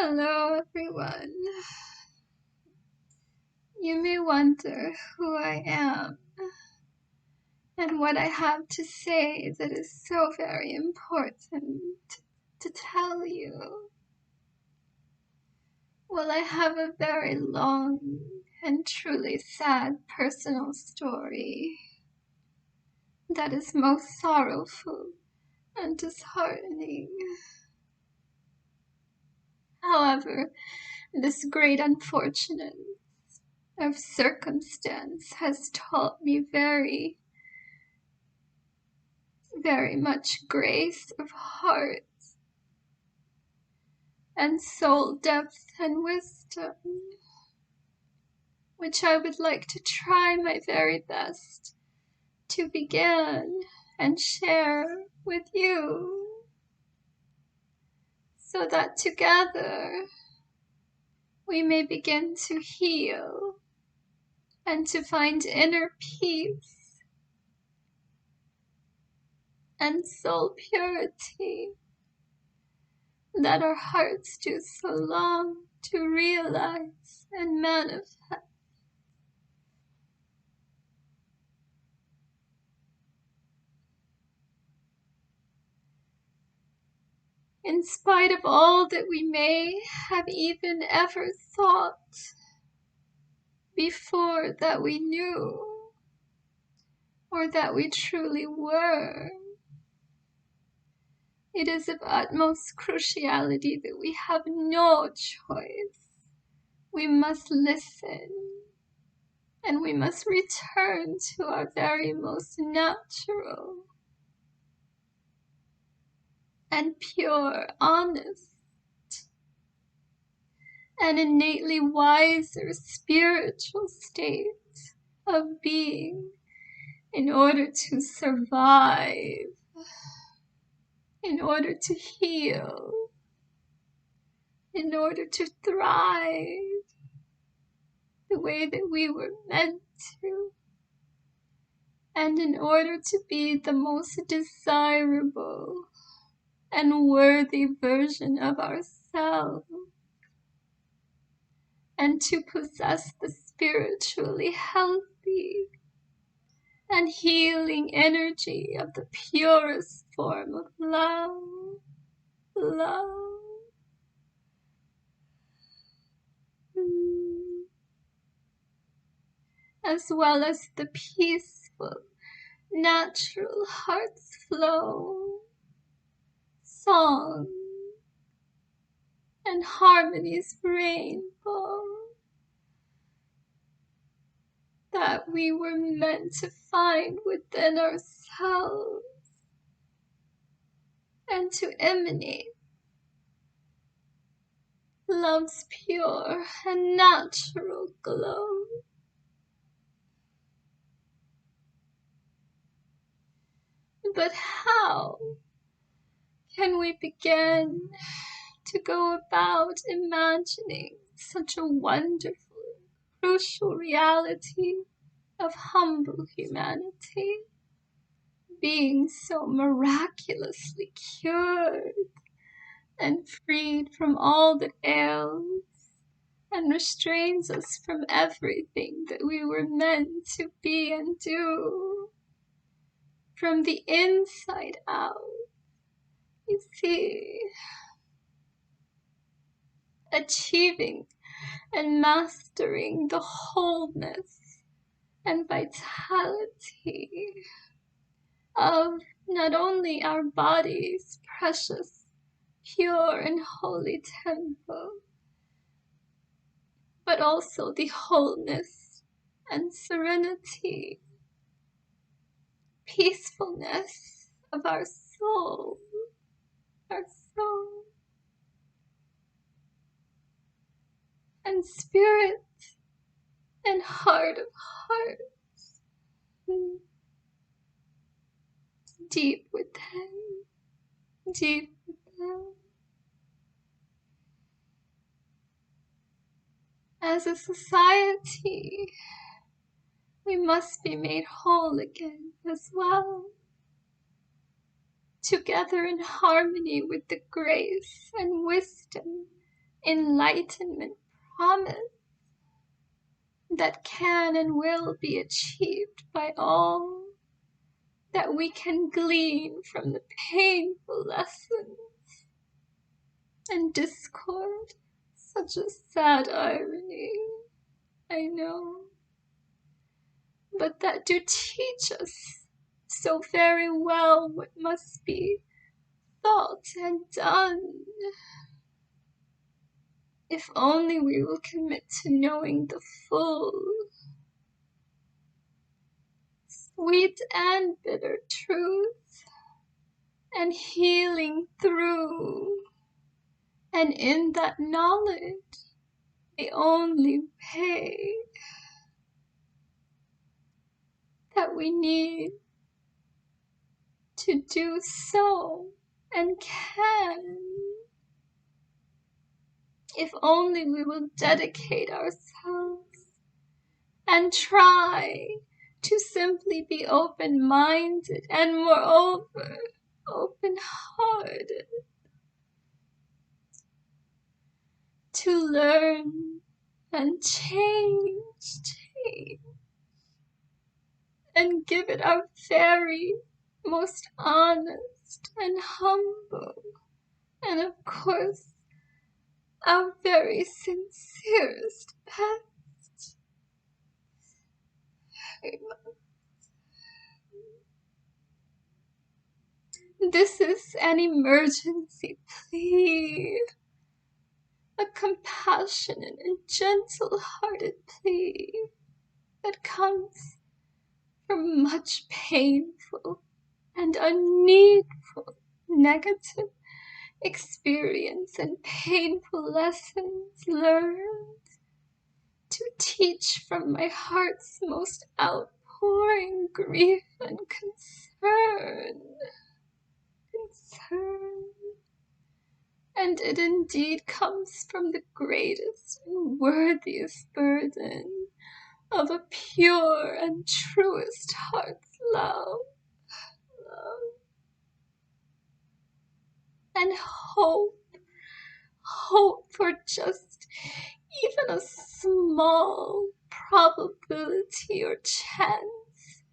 Hello, everyone. You may wonder who I am and what I have to say that is so very important to tell you. Well, I have a very long and truly sad personal story that is most sorrowful and disheartening. However, this great unfortunate of circumstance has taught me very much grace of heart and soul depth and wisdom, which I would like to try my very best to begin and share with you, so that together we may begin to heal and to find inner peace and soul purity that our hearts do so long to realize and manifest. In spite of all that we may have even ever thought before that we knew, or that we truly were, it is of utmost cruciality that we have no choice. We must listen, and we must return to our very most natural and pure, honest, and innately wiser spiritual state of being in order to survive, in order to heal, in order to thrive the way that we were meant to, and in order to be the most desirable and worthy version of ourselves, and to possess the spiritually healthy and healing energy of the purest form of love. As well as the peaceful, natural heart's flow, song, and harmony's rainbow that we were meant to find within ourselves and to emanate love's pure and natural glow. But how can we begin to go about imagining such a wonderful, crucial reality of humble humanity being so miraculously cured and freed from all that ails and restrains us from everything that we were meant to be and do from the inside out? You see, achieving and mastering the wholeness and vitality of not only our body's precious, pure and holy temple, but also the wholeness and serenity, peacefulness of our soul, and spirit and heart of hearts, deep within. As a society, we must be made whole again as well, together in harmony with the grace and wisdom enlightenment promise that can and will be achieved by all that we can glean from the painful lessons and discord. Such a sad irony, I know, but that do teach us so very well what must be thought and done. If only we will commit to knowing the full, sweet and bitter truth, and healing through, and in that knowledge, the only way that we need to do so and can. If only we will dedicate ourselves and try to simply be open-minded and moreover open-hearted, to learn and change, and give it our very most honest and humble, and of course our very sincerest best. This is an emergency plea, a compassionate and gentle-hearted plea that comes from much painful and unneedful negative experience and painful lessons learned, to teach from my heart's most outpouring grief and concern. And it indeed comes from the greatest and worthiest burden of a pure and truest heart's love. And hope for just even a small probability or chance,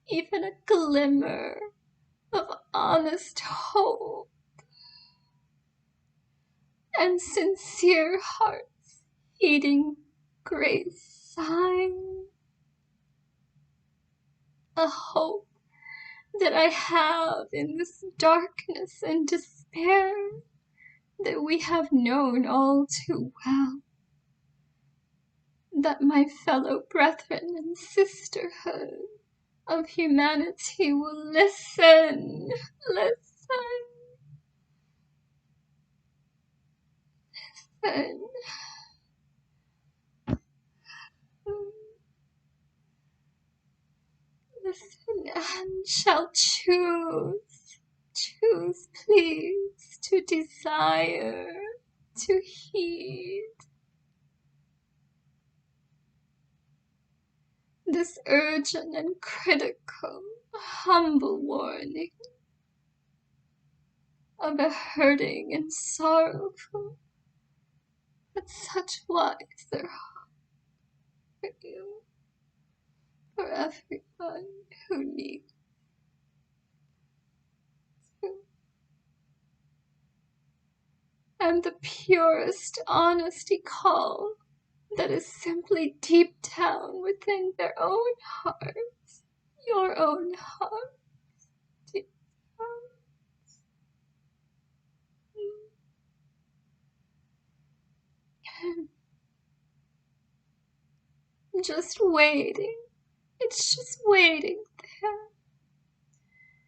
even a glimmer of honest hope, and sincere hearts heeding grace sign, a hope that I have in this darkness and despair that we have known all too well, that my fellow brethren and sisterhood of humanity will listen, and shall choose please, to desire, to heed this urgent and critical, humble warning of a hurting and sorrowful, but such wiser heart for you, for everyone who needs to. And the purest honesty call that is simply deep down within their own hearts, your own heart, deep down. Just waiting. It's just waiting there.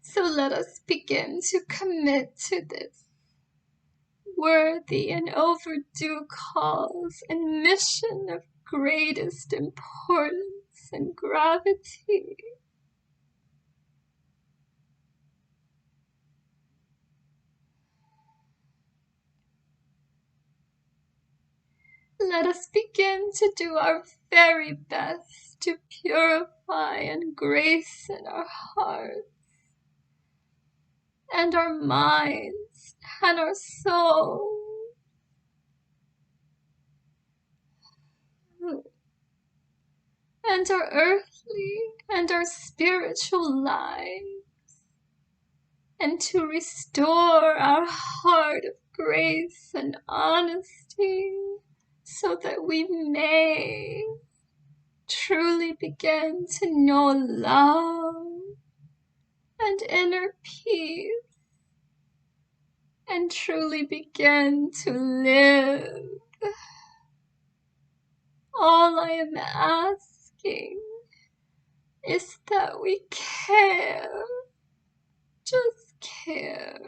So let us begin to commit to this worthy and overdue cause and mission of greatest importance and gravity. Let us begin to do our very best to purify and grace in our hearts and our minds and our souls, and our earthly and our spiritual lives, and to restore our heart of grace and honesty, so that we may truly begin to know love and inner peace, and truly begin to live. All I am asking is that we care, just care,